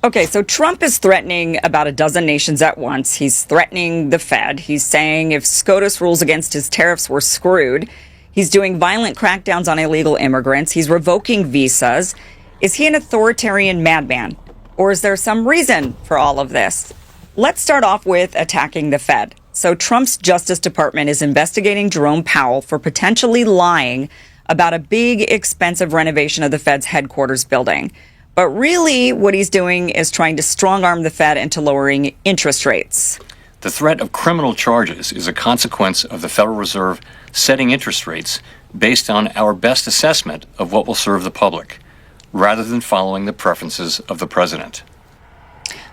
Okay, so Trump is threatening about a dozen nations at once. He's threatening the Fed. He's saying if SCOTUS rules against his tariffs, we're screwed. He's doing violent crackdowns on illegal immigrants. He's revoking visas. Is he an authoritarian madman? Or is there some reason for all of this? Let's start off with attacking the Fed. So Trump's Justice Department is investigating Jerome Powell for potentially lying about a big, expensive renovation of the Fed's headquarters building. But really, what he's doing is trying to strong-arm the Fed into lowering interest rates. The threat of criminal charges is a consequence of the Federal Reserve setting interest rates based on our best assessment of what will serve the public, rather than following the preferences of the president.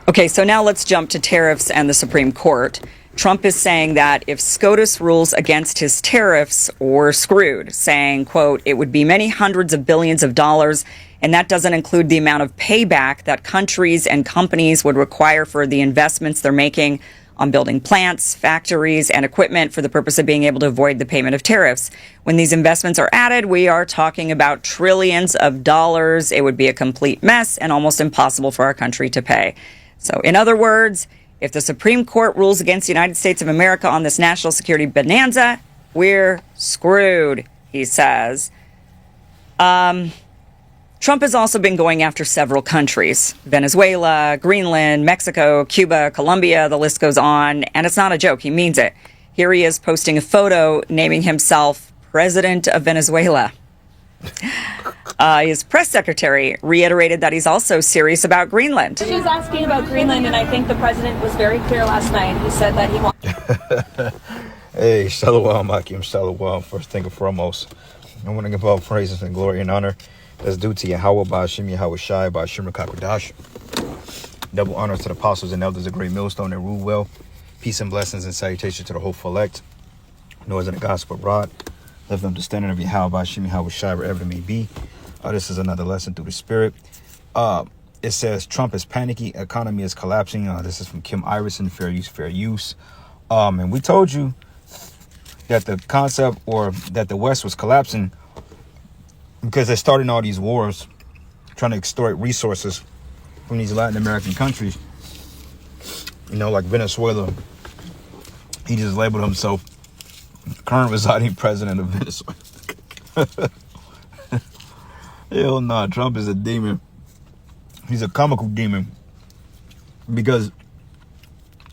Okay, so now let's jump to tariffs and the Supreme Court. Trump is saying that if SCOTUS rules against his tariffs, we're screwed, saying, quote, it would be many hundreds of billions of dollars, and that doesn't include the amount of payback that countries and companies would require for the investments they're making on building plants, factories, and equipment for the purpose of being able to avoid the payment of tariffs. When these investments are added, we are talking about trillions of dollars. It would be a complete mess and almost impossible for our country to pay. So in other words, if the Supreme Court rules against the United States of America on this national security bonanza, we're screwed, he says. Trump has also been going after several countries: Venezuela, Greenland, Mexico, Cuba, Colombia, the list goes on. And it's not a joke. He means it. Here he is posting a photo naming himself President of Venezuela. His press secretary reiterated that he's also serious about Greenland. She was asking about Greenland, and I think the president was very clear last night. He said that he wants... Hey, Shalom, Akim, Shalom. First thing and foremost, I want to give all praises and glory and honor that's due to Yahweh, Ba'ashim, Yahweh Shai, Ba'ashim, Rakakwadash. Double honor to the apostles and elders of Great Millstone that rule well. Peace and blessings and salutations to the whole elect. Noise of the gospel rod. Lift up the standard of Yahweh, Ba'ashim, Yahweh Shai, wherever it may be. This is another lesson through the spirit. It says Trump is panicky, economy is collapsing. This is from Kim Iverson, Fair Use, Fair Use. And we told you that the concept, or that the West was collapsing because they're starting all these wars, trying to extort resources from these Latin American countries. You know, like Venezuela. He just labeled himself current residing president of Venezuela. Hell nah, Trump is a demon. He's a comical demon. Because,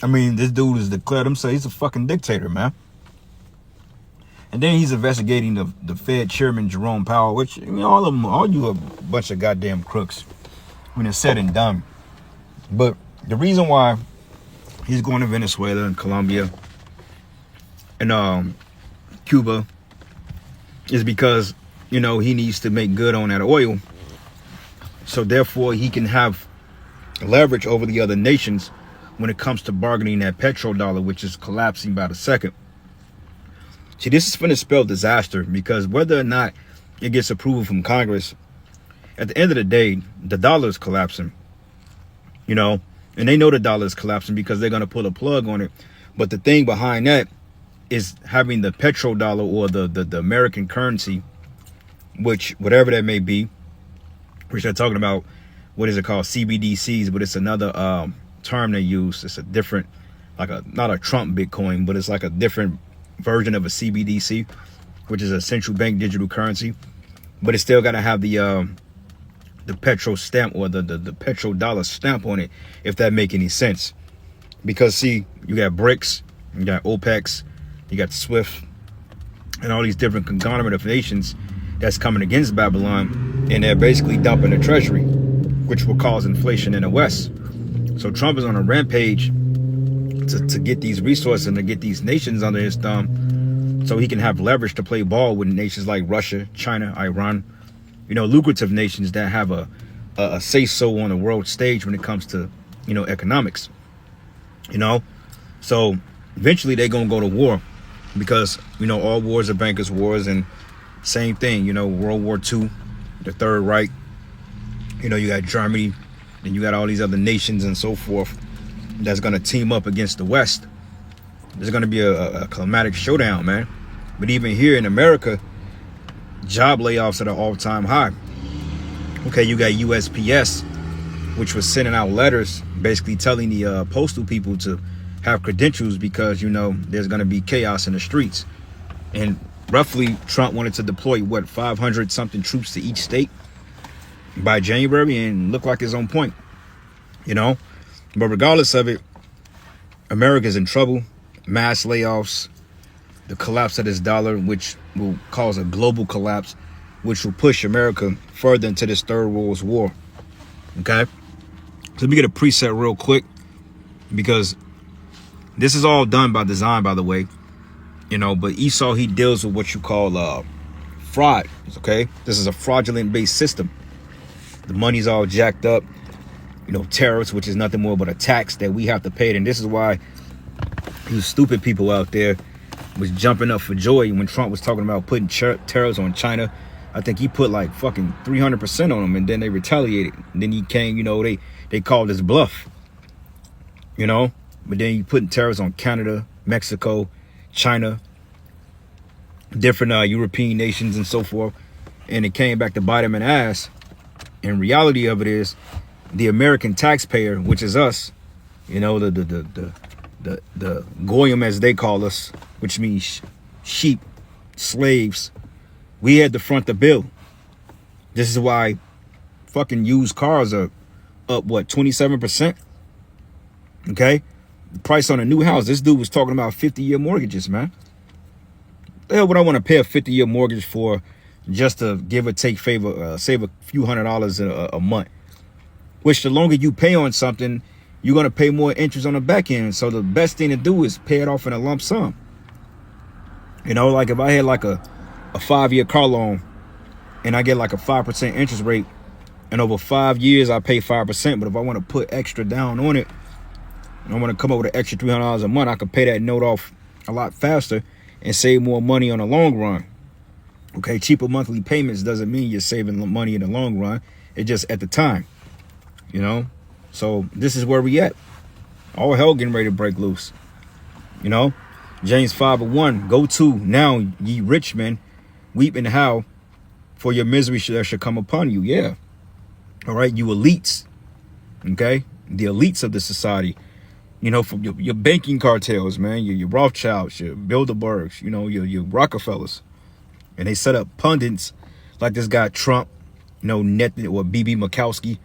I mean, this dude has declared himself, he's a fucking dictator, man. And then he's investigating the Fed chairman, Jerome Powell, which, I mean, all you a bunch of goddamn crooks when it's said and done. But the reason why he's going to Venezuela and Colombia and Cuba is because, you know, he needs to make good on that oil. So therefore he can have leverage over the other nations when it comes to bargaining that petrodollar, which is collapsing by the second. See, this is going to spell disaster, because whether or not it gets approval from Congress, at the end of the day, the dollar is collapsing, you know, and they know the dollar is collapsing because they're going to pull a plug on it. But the thing behind that is having the petrodollar, or the American currency, which, whatever that may be, which they're talking about, what is it called, CBDCs, but it's another term they use. It's a different, like not a Trump Bitcoin, but it's like a different version of a CBDC, which is a central bank digital currency. But it's still got to have the petro stamp, or the petrodollar stamp on it, if that make any sense. Because see, you got BRICS, you got OPEC, you got SWIFT, and all these different conglomerate of nations that's coming against Babylon, and they're basically dumping the treasury, which will cause inflation in the West. So Trump is on a rampage to get these resources and to get these nations under his thumb, so he can have leverage to play ball with nations like Russia, China, Iran, you know, lucrative nations that have a say-so on the world stage when it comes to, you know, economics, you know. So eventually they're going to go to war, because, you know, all wars are bankers' wars. And same thing, you know, World War II, the Third Reich, you know, you got Germany, and you got all these other nations and so forth that's going to team up against the West. There's going to be a climatic showdown, man. But even here in America, job layoffs at an all-time high. Okay, you got USPS which was sending out letters basically telling the postal people to have credentials because, you know, there's going to be chaos in the streets. And roughly Trump wanted to deploy, what, 500 something troops to each state by January, and looked like it's on point, you know. But regardless of it, America's in trouble. Mass layoffs, the collapse of this dollar, which will cause a global collapse, which will push America further into this third world war. Okay, so let me get a preset real quick, because this is all done by design, by the way, you know. But Esau, he deals with what you call fraud. Okay, this is a fraudulent based system. The money's all jacked up, you know, tariffs, which is nothing more but a tax that we have to pay. And this is why you stupid people out there was jumping up for joy when Trump was talking about putting tariffs on China. I think he put like fucking 300% on them, and then they retaliated. And then he came, you know, they called his bluff, you know. But then you putting tariffs on Canada, Mexico, China, different European nations and so forth. And it came back to bite him in the ass. And reality of it is, the American taxpayer, which is us, you know, the goyim, as they call us, which means sheep, slaves, we had to front the bill. This is why fucking used cars are up, what, 27%? Okay? The price on a new house, this dude was talking about 50-year mortgages, man. The hell would I want to pay a 50-year mortgage for, just to give or take favor, save a few $100s a month? Which the longer you pay on something, you're going to pay more interest on the back end. So the best thing to do is pay it off in a lump sum. You know, like if I had like a 5-year car loan and I get like a 5% interest rate, and over 5 years I pay 5%. But if I want to put extra down on it, and I want to come up with an extra $300 a month, I can pay that note off a lot faster and save more money on the long run. Okay, cheaper monthly payments doesn't mean you're saving money in the long run. It's just at the time, you know. So this is where we at. All hell getting ready to break loose, you know. James 5:1, go to now, ye rich men, weep and howl, for your misery that should come upon you. Yeah. All right, you elites, okay, the elites of the society, you know, from your banking cartels, man, your Rothschilds, your Bilderbergs, you know, your Rockefellers. And they set up pundits like this guy Trump, you know, or BB Mikowski. You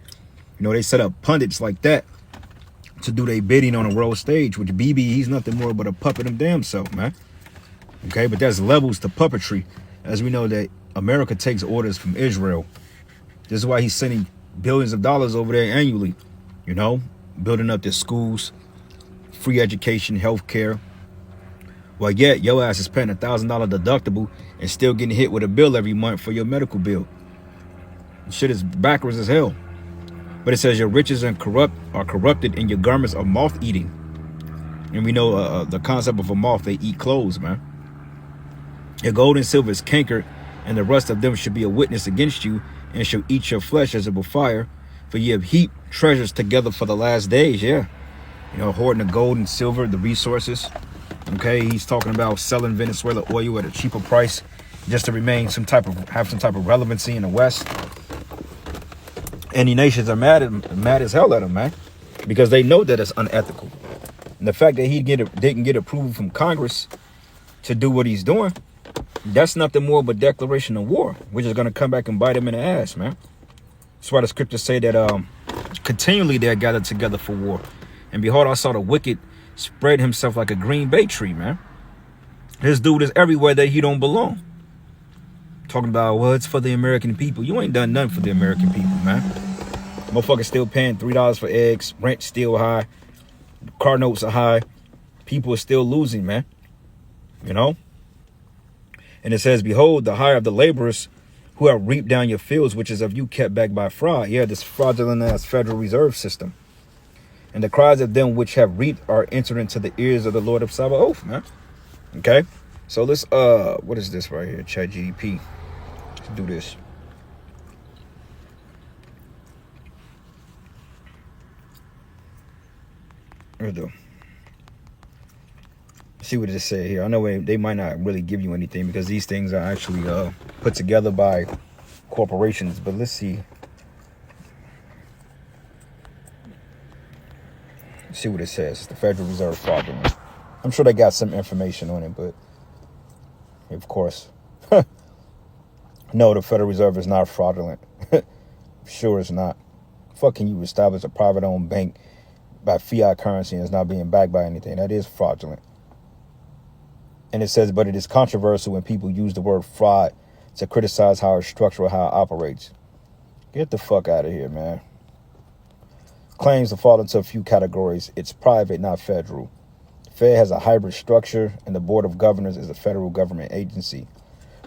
know, they set up pundits like that to do their bidding on a world stage, which BB, he's nothing more but a puppet of damn self, man. Okay, but there's levels to puppetry. As we know that America takes orders from Israel. This is why he's sending billions of dollars over there annually, you know, building up their schools, free education, health care. Well, yet your ass is paying $1,000 deductible and still getting hit with a bill every month for your medical bill. Shit is backwards as hell. But it says your riches are corrupted and your garments are moth eating. And we know the concept of a moth, they eat clothes, man. Your gold and silver is cankered, and the rust of them should be a witness against you, and shall eat your flesh as it will fire. For ye have heaped treasures together for the last days. Yeah, you know, hoarding the gold and silver, the resources. Okay, he's talking about selling Venezuela oil at a cheaper price just to have some type of relevancy in the West. And the nations are mad as hell at him, man, because they know that it's unethical. And the fact that he didn't get approval from Congress to do what he's doing, that's nothing more but declaration of war, which is going to come back and bite him in the ass, man. That's why the scriptures say that continually they are gathered together for war. And behold, I saw the wicked spread himself like a green bay tree, man. This dude is everywhere that he don't belong. Talking about, well, it's for the American people. You ain't done nothing for the American people, man. Motherfuckers still paying $3 for eggs. Rent still high. Car notes are high. People are still losing, man. You know? And it says, behold, the hire of the laborers who have reaped down your fields, which is of you kept back by fraud. Yeah, this fraudulent ass Federal Reserve System. And the cries of them which have reaped are entered into the ears of the Lord of Sabaoth, man. Okay? So let's, what is this right here? ChatGPT. Let's do this. Let's do. See what it says here. I know they might not really give you anything because these things are actually put together by corporations. But let's see. Let's see what it says. The Federal Reserve fraudulent. I'm sure they got some information on it, but of course, no, the Federal Reserve is not fraudulent. Sure it's not. Fucking you establish a private-owned bank by fiat currency and it's not being backed by anything. That is fraudulent. And it says, but it is controversial when people use the word fraud to criticize how it's structured, how it operates. Get the fuck out of here, man. Claims to fall into a few categories. It's private, not federal. The Fed has a hybrid structure, and the Board of Governors is a federal government agency.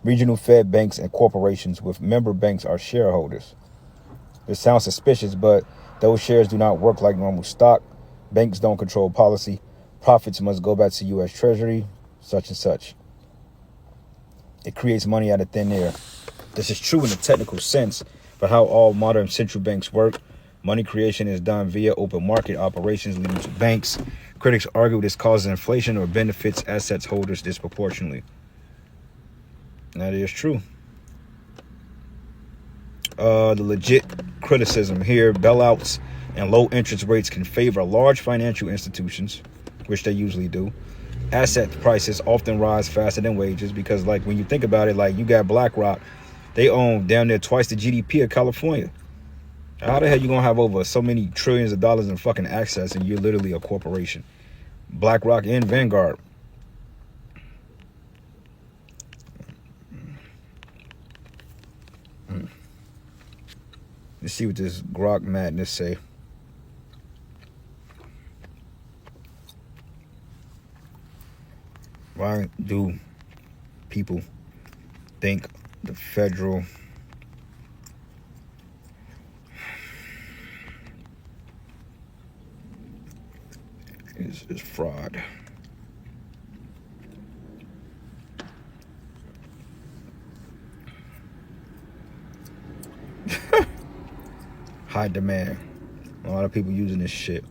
Regional Fed banks and corporations with member banks are shareholders. This sounds suspicious, but those shares do not work like normal stock. Banks don't control policy. Profits must go back to U.S. Treasury, such and such. It creates money out of thin air. This is true in a technical sense, but how all modern central banks work. Money creation is done via open market operations leading to banks. Critics argue this causes inflation or benefits assets holders disproportionately. That is true. The legit criticism here, bailouts and low interest rates can favor large financial institutions, which they usually do. Asset prices often rise faster than wages because, like, when you think about it, like, you got BlackRock, they own damn near twice the GDP of California. How the hell you gonna have over so many trillions of dollars in fucking assets and you're literally a corporation? BlackRock and Vanguard. Let's see what this Grok madness say. Why do people think the federal is fraud? High demand. A lot of people using this shit.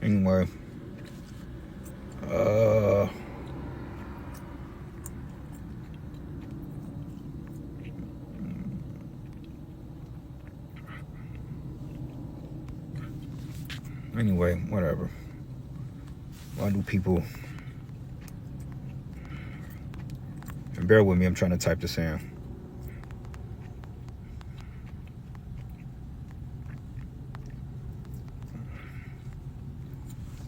Anyway. Anyway, whatever. Why do people... And bear with me, I'm trying to type this in.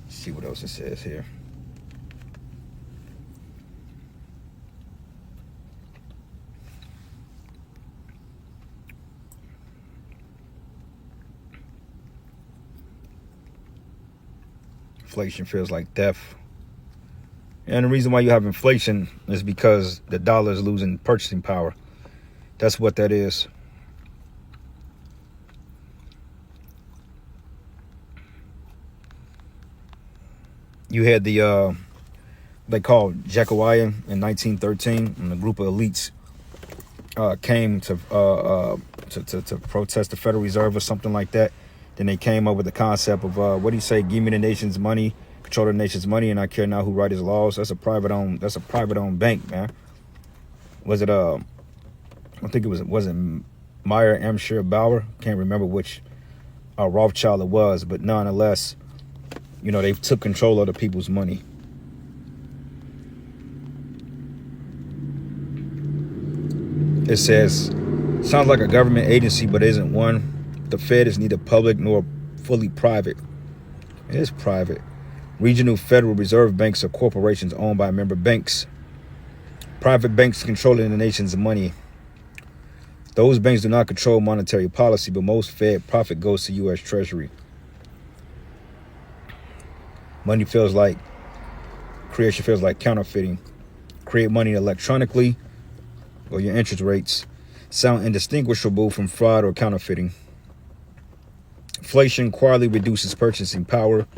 See what else it says here. Inflation feels like death. And the reason why you have inflation is because the dollar is losing purchasing power. That's what that is. You had the, they called Jacobin in 1913, and a group of elites came to protest the Federal Reserve or something like that. Then they came up with the concept of, what do you say, give me the nation's money, control the nation's money, and I care not who write his laws. That's a private-owned bank, man. Was it, I think it was it Meyer Amschel Bauer? Can't remember which Rothschild it was, but nonetheless, you know, they took control of the people's money. It says, sounds like a government agency, but isn't one. The Fed is neither public nor fully private. It is private. Regional Federal Reserve banks are corporations owned by member banks. Private banks controlling the nation's money. Those banks do not control monetary policy, but most Fed profit goes to U.S. Treasury. Creation feels like counterfeiting. Create money electronically, or your interest rates sound indistinguishable from fraud or counterfeiting. Inflation quietly reduces purchasing power,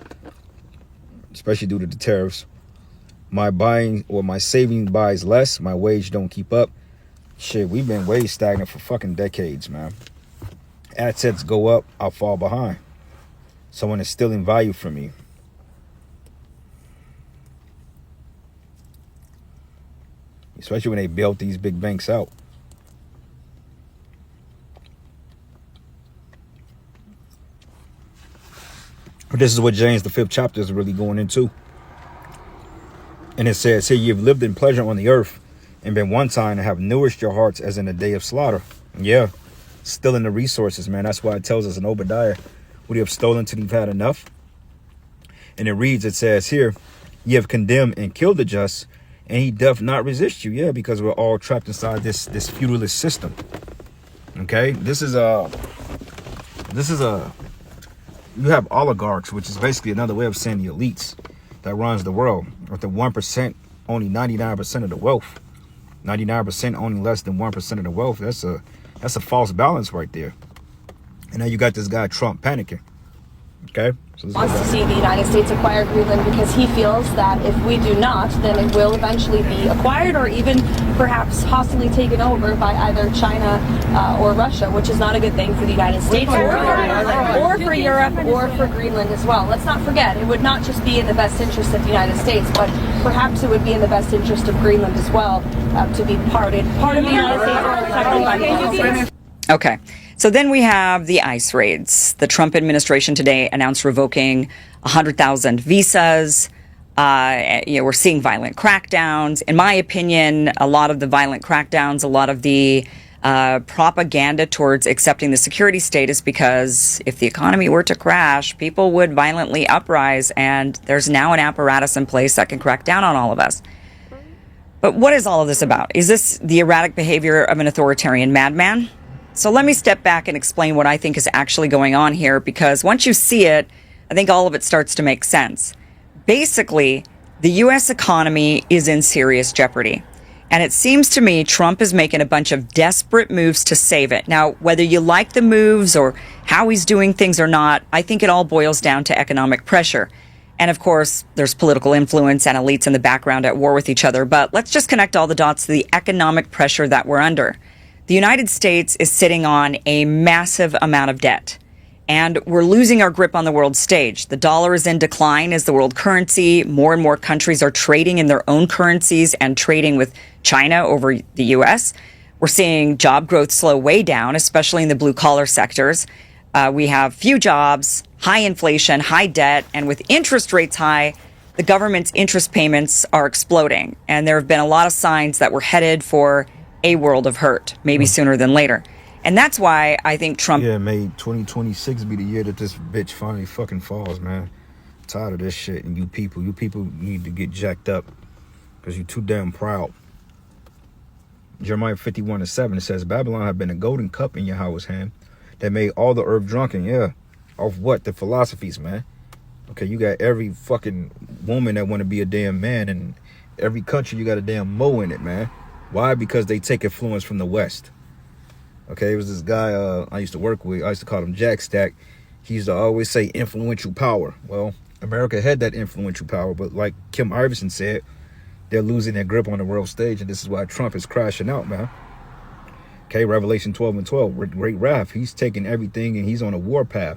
especially due to the tariffs. My saving buys less. My wage don't keep up. Shit, we've been way stagnant for fucking decades, man. Assets go up, I'll fall behind. Someone is stealing value from me. Especially when they built these big banks out. But this is what James, the 5th chapter, is really going into. And it says here, you've lived in pleasure on the earth and been one time and have nourished your hearts as in the day of slaughter. Yeah, stealing the resources, man. That's why it tells us in Obadiah, what you have stolen till you've had enough. And it reads, it says here, ye have condemned and killed the just, and he doth not resist you. Yeah, because we're all trapped inside this feudalist system. Okay, this is a you have oligarchs, which is basically another way of saying the elites that runs the world. With the 1% only 99% of the wealth, 99% owning less than 1% of the wealth. That's a false balance right there. And now you got this guy Trump panicking. Okay, so wants to see the United States acquire Greenland because he feels that if we do not, then it will eventually be acquired or even perhaps hostily taken over by either China or Russia, which is not a good thing for the United States or for Europe or for Greenland as well. Let's not forget, it would not just be in the best interest of the United States, but perhaps it would be in the best interest of Greenland as well to be part of the United States. Okay. So then we have the ICE raids. The Trump administration today announced revoking 100,000 visas. We're seeing violent crackdowns. In my opinion, a lot of the violent crackdowns, a lot of the propaganda towards accepting the security state is because if the economy were to crash, people would violently uprise, and there's now an apparatus in place that can crack down on all of us. But what is all of this about? Is this the erratic behavior of an authoritarian madman? So let me step back and explain what I think is actually going on here, because once you see it, I think all of it starts to make sense. Basically, the U.S. economy is in serious jeopardy. And it seems to me Trump is making a bunch of desperate moves to save it. Now, whether you like the moves or how he's doing things or not, I think it all boils down to economic pressure. And of course, there's political influence and elites in the background at war with each other. But let's just connect all the dots to the economic pressure that we're under. The United States is sitting on a massive amount of debt, and we're losing our grip on the world stage. The dollar is in decline as the world currency. More and more countries are trading in their own currencies and trading with China over the U.S. We're seeing job growth slow way down, especially in the blue-collar sectors. We have few jobs, high inflation, high debt, and with interest rates high, the government's interest payments are exploding. And there have been a lot of signs that we're headed for a world of hurt, maybe sooner than later. And that's why I think Trump... Yeah, may 2026 be the year that this bitch finally fucking falls, man. I'm tired of this shit. And you people need to get jacked up because you're too damn proud. Jeremiah 51:7, it says, Babylon had been a golden cup in Yahweh's hand that made all the earth drunken. Yeah. Off what? The philosophies, man. Okay, you got every fucking woman that want to be a damn man, and every country you got a damn Mo in it, man. Why? Because they take influence from the West. Okay, it was this guy I used to work with. I used to call him Jack Stack. He used to always say influential power. Well, America had that influential power, but like Kim Iverson said, they're losing their grip on the world stage, and this is why Trump is crashing out, man. Okay, Revelation 12:12, great wrath. He's taking everything, and he's on a war path,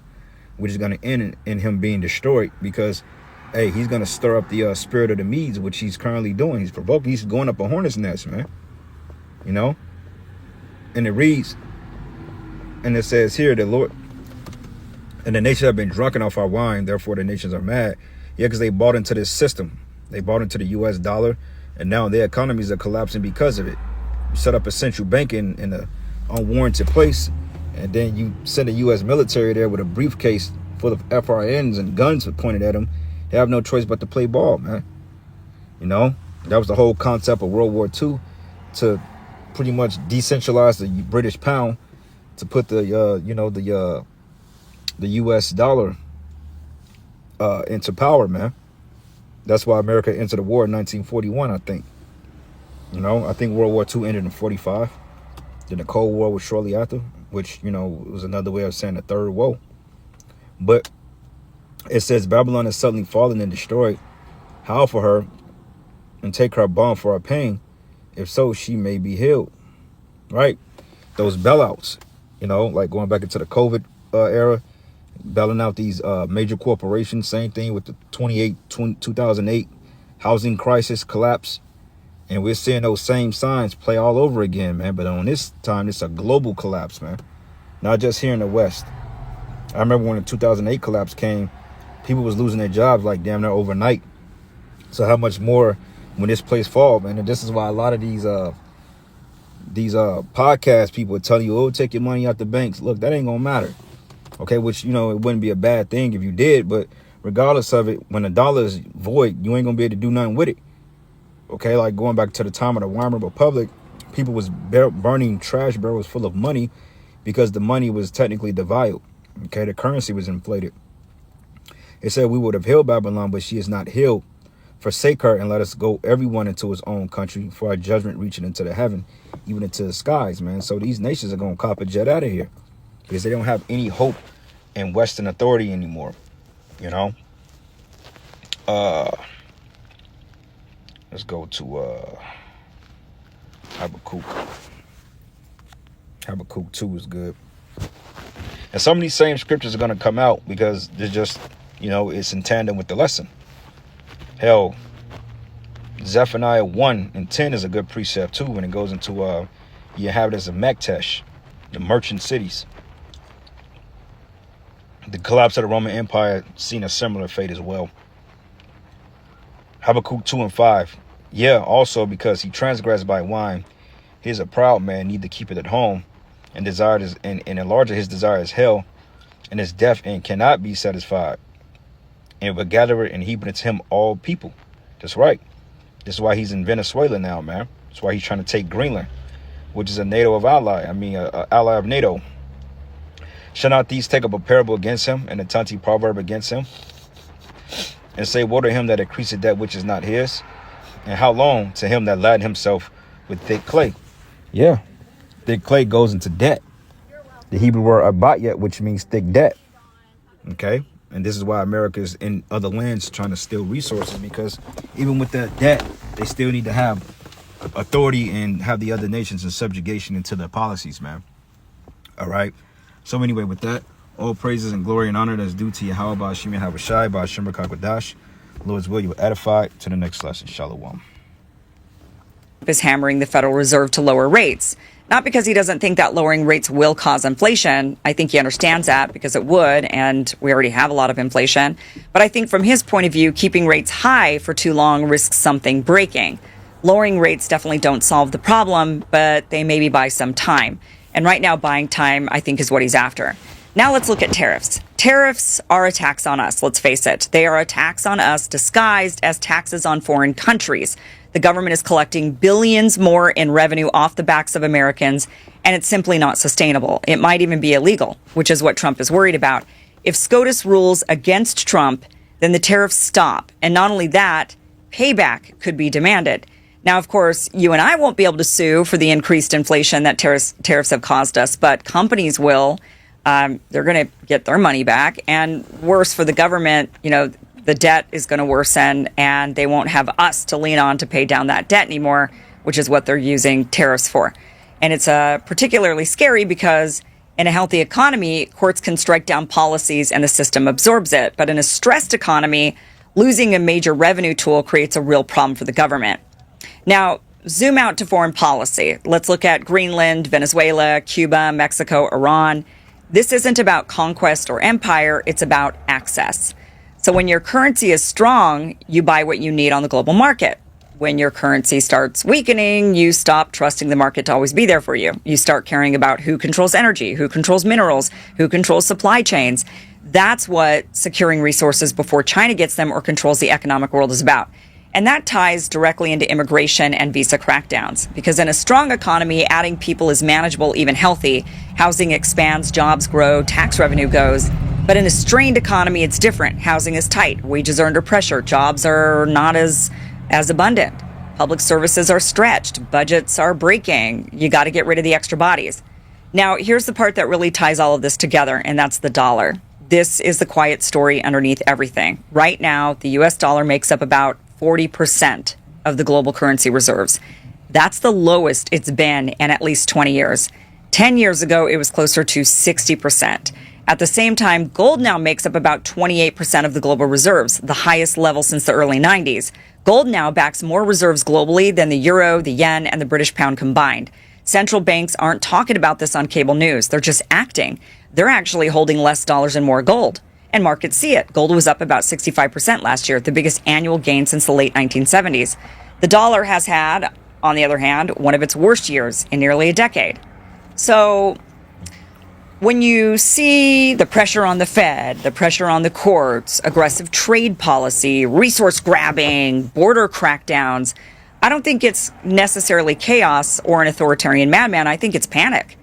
which is going to end in him being destroyed because, hey, he's going to stir up the spirit of the Medes, which he's currently doing. He's provoking. He's going up a hornet's nest, man. You know? And it reads, and it says here, the Lord, and the nations have been drunken off our wine, therefore the nations are mad. Yeah, because they bought into this system. They bought into the U.S. dollar, and now their economies are collapsing because of it. You set up a central bank in an unwarranted place, and then you send a U.S. military there with a briefcase full of FRNs and guns pointed at them. They have no choice but to play ball, man. You know, that was the whole concept of World War II, to pretty much decentralize the British pound, to put the U.S. dollar into power, man. That's why America entered the war in 1941, I think. You know, I think World War II ended in 45. Then the Cold War was shortly after, which, you know, was another way of saying the third woe. But it says Babylon is suddenly fallen and destroyed. Howl for her and take her balm for her pain. If so, she may be healed. Right? Those bailouts, you know, like going back into the COVID era, bailing out these major corporations. Same thing with the 2008 housing crisis collapse. And we're seeing those same signs play all over again, man. But on this time, it's a global collapse, man. Not just here in the West. I remember when the 2008 collapse came, People was losing their jobs like damn near overnight. So how much more when this place fall, man? And this is why a lot of these podcast people are telling you, oh, take your money out the banks. Look, that ain't gonna matter. Okay, which, you know, it wouldn't be a bad thing if you did, but regardless of it, when the dollar is void, you ain't gonna be able to do nothing with it. Okay, like going back to the time of the Weimar Republic, people was burning trash barrels full of money because the money was technically devalued. Okay, the currency was inflated. It said we would have healed Babylon, but she is not healed. Forsake her and let us go everyone into his own country, for our judgment reaching into the heaven, even into the skies, man. So these nations are going to cop a jet out of here because they don't have any hope in Western authority anymore, you know. Let's go to Habakkuk. Habakkuk 2 is good. And some of these same scriptures are going to come out because they're just, you know, it's in tandem with the lesson. Hell, Zephaniah 1 and 10 is a good precept too when it goes into the inhabitants of Mektesh, the merchant cities. The collapse of the Roman Empire seen a similar fate as well. Habakkuk 2 and 5. Yeah, also because he transgressed by wine, he is a proud man, need to keep it at home, and desired his, and enlarge his desire is hell, and is deaf and cannot be satisfied. And will gather it and heap it to him all people. That's right. This is why he's in Venezuela now, man. That's why he's trying to take Greenland, which is a NATO of ally. I mean, a ally of NATO. Shall not these take up a parable against him and a taunting proverb against him? And say, woe to him that increaseth that which is not his? And how long to him that laden himself with thick clay? Yeah. Thick clay goes into debt. The Hebrew word abayat, which means thick debt. Okay. And this is why America is in other lands trying to steal resources, because even with that debt, they still need to have authority and have the other nations in subjugation into their policies, man. All right. So anyway, with that, all praises and glory and honor that's due to Yahweh Ba'ashim Yahweh Shai Ba'ashim Rakakadash. Lord's will, you will edify. To the next lesson. Shalom. Is hammering the Federal Reserve to lower rates. Not because he doesn't think that lowering rates will cause inflation. I think he understands that because it would, and we already have a lot of inflation. But I think from his point of view, keeping rates high for too long risks something breaking. Lowering rates definitely don't solve the problem, but they maybe buy some time. And right now, buying time, I think, is what he's after. Now let's look at tariffs. Tariffs are a tax on us, let's face it. They are a tax on us disguised as taxes on foreign countries. The government is collecting billions more in revenue off the backs of Americans, and it's simply not sustainable. It might even be illegal, which is what Trump is worried about. If SCOTUS rules against Trump, then the tariffs stop. And not only that, payback could be demanded. Now, of course, you and I won't be able to sue for the increased inflation that tariffs have caused us, but companies will. They're going to get their money back. And worse for the government, you know, the debt is going to worsen and they won't have us to lean on to pay down that debt anymore, which is what they're using tariffs for. And it's particularly scary because in a healthy economy, courts can strike down policies and the system absorbs it. But in a stressed economy, losing a major revenue tool creates a real problem for the government. Now, zoom out to foreign policy. Let's look at Greenland, Venezuela, Cuba, Mexico, Iran. This isn't about conquest or empire. It's about access. So when your currency is strong, you buy what you need on the global market. When your currency starts weakening, you stop trusting the market to always be there for you. You start caring about who controls energy, who controls minerals, who controls supply chains. That's what securing resources before China gets them or controls the economic world is about. And that ties directly into immigration and visa crackdowns. Because in a strong economy, adding people is manageable, even healthy. Housing expands, jobs grow, tax revenue goes. But in a strained economy, it's different. Housing is tight, wages are under pressure, jobs are not as abundant. Public services are stretched, budgets are breaking. You got to get rid of the extra bodies. Now, here's the part that really ties all of this together, and that's the dollar. This is the quiet story underneath everything. Right now, the U.S. dollar makes up about 40% of the global currency reserves. That's the lowest it's been in at least 20 years. 10 years ago, it was closer to 60%. At the same time, gold now makes up about 28% of the global reserves, the highest level since the early 90s. Gold now backs more reserves globally than the euro, the yen, and the British pound combined. Central banks aren't talking about this on cable news. They're just acting. They're actually holding less dollars and more gold. and markets see it. Gold was up about 65% last year, the biggest annual gain since the late 1970s. The dollar has had, on the other hand, one of its worst years in nearly a decade. So when you see the pressure on the Fed, the pressure on the courts, aggressive trade policy, resource grabbing, border crackdowns, I don't think it's necessarily chaos or an authoritarian madman. I think it's panic.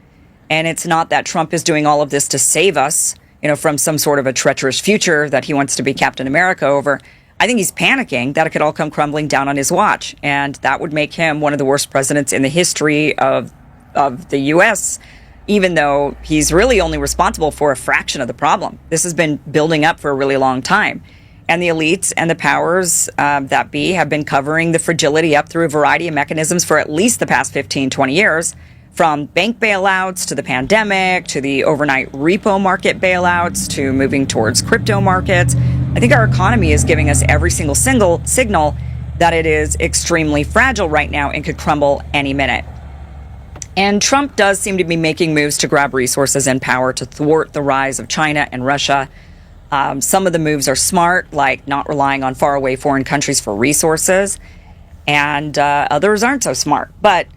And it's not that Trump is doing all of this to save us, from some sort of a treacherous future that he wants to be Captain America over. I think he's panicking that it could all come crumbling down on his watch. And that would make him one of the worst presidents in the history of the U.S., even though he's really only responsible for a fraction of the problem. This has been building up for a really long time. And the elites and the powers that be have been covering the fragility up through a variety of mechanisms for at least the past 15, 20 years, from bank bailouts to the pandemic to the overnight repo market bailouts to moving towards crypto markets. I think our economy is giving us every single signal that it is extremely fragile right now and could crumble any minute. And Trump does seem to be making moves to grab resources and power to thwart the rise of China and Russia. Some of the moves are smart, like not relying on faraway foreign countries for resources, and others aren't so smart. But